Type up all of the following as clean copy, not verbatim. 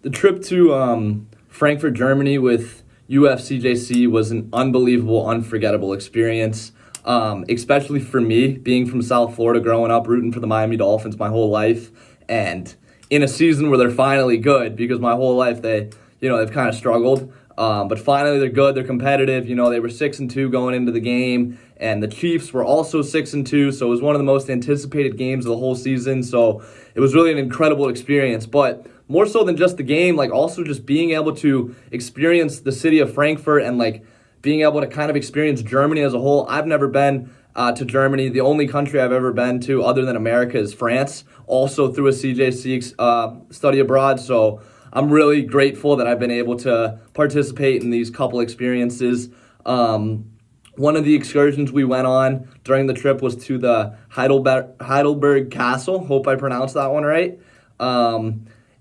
The trip to Frankfurt, Germany with UFxCJC was an unbelievable, unforgettable experience, especially for me, being from South Florida, growing up, rooting for the Miami Dolphins my whole life, and in a season where they're finally good, because my whole life they've kind of struggled. But finally they're good, they're competitive. They were 6-2 going into the game, and the Chiefs were also 6-2, so it was one of the most anticipated games of the whole season. So it was really an incredible experience. But more so than just the game, also just being able to experience the city of Frankfurt and being able to kind of experience Germany as a whole. I've never been to Germany. The only country I've ever been to other than America is France, also through a CJC study abroad. So I'm really grateful that I've been able to participate in these couple experiences. One of the excursions we went on during the trip was to the Heidelberg Castle. Hope I pronounced that one right.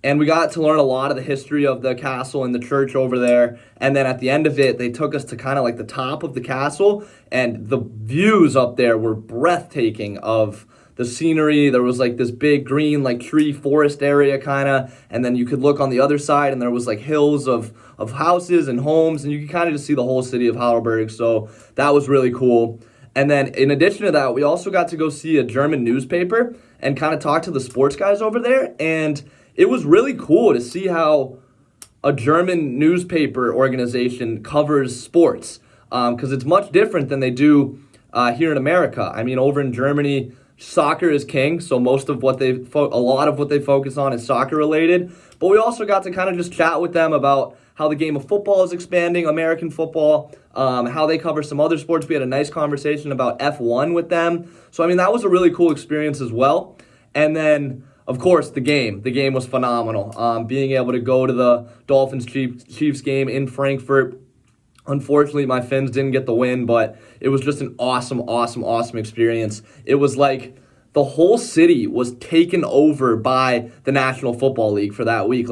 And we got to learn a lot of the history of the castle and the church over there. And then at the end of it, they took us to kind of the top of the castle. And the views up there were breathtaking of the scenery. There was this big green tree forest area kind of. And then you could look on the other side and there was hills of houses and homes. And you could kind of just see the whole city of Heidelberg. So that was really cool. And then in addition to that, we also got to go see a German newspaper and kind of talk to the sports guys over there. And it was really cool to see how a German newspaper organization covers sports, because it's much different than they do here in America. I mean, over in Germany, soccer is king, so a lot of what they focus on is soccer related. But we also got to kind of just chat with them about how the game of football is expanding, American football, how they cover some other sports. We had a nice conversation about F1 with them. So, I mean, that was a really cool experience as well. And then, of course, the game. The game was phenomenal. Being able to go to the Dolphins-Chiefs game in Frankfurt. Unfortunately, my Finns didn't get the win, but it was just an awesome experience. It was the whole city was taken over by the National Football League for that week.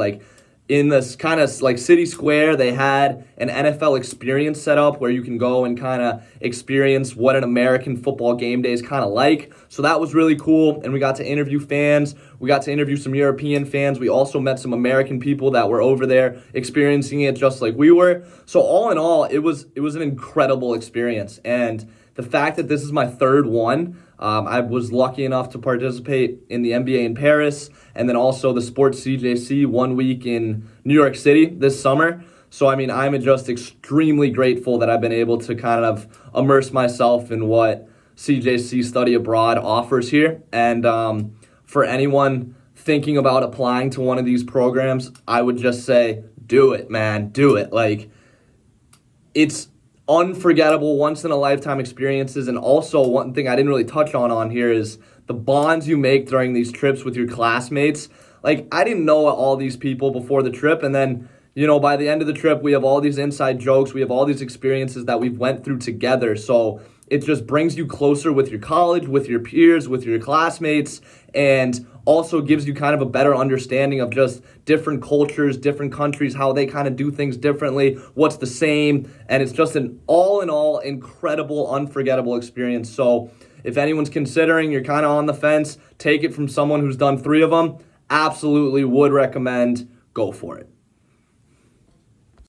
In this kind of city square, they had an NFL experience set up where you can go and kind of experience what an American football game day is kind of like. So that was really cool, and we got to interview fans. We got to interview some European fans. We also met some American people that were over there experiencing it just like we were. So all in all, it was an incredible experience. And the fact that this is my third one, I was lucky enough to participate in the NBA in Paris and then also the Sports CJC 1 week in New York City this summer. So, I mean, I'm just extremely grateful that I've been able to kind of immerse myself in what CJC Study Abroad offers here. And for anyone thinking about applying to one of these programs, I would just say, do it, man. Do it. It's unforgettable, once-in-a-lifetime experiences. And also, one thing I didn't really touch on here is the bonds you make during these trips with your classmates. I didn't know all these people before the trip, and then, by the end of the trip, we have all these inside jokes, we have all these experiences that we've went through together. So it just brings you closer with your college, with your peers, with your classmates, and also gives you kind of a better understanding of just different cultures, different countries, how they kind of do things differently, what's the same, and it's just an all-in-all incredible, unforgettable experience. So if anyone's considering, you're kind of on the fence, take it from someone who's done 3 of them, absolutely would recommend, go for it.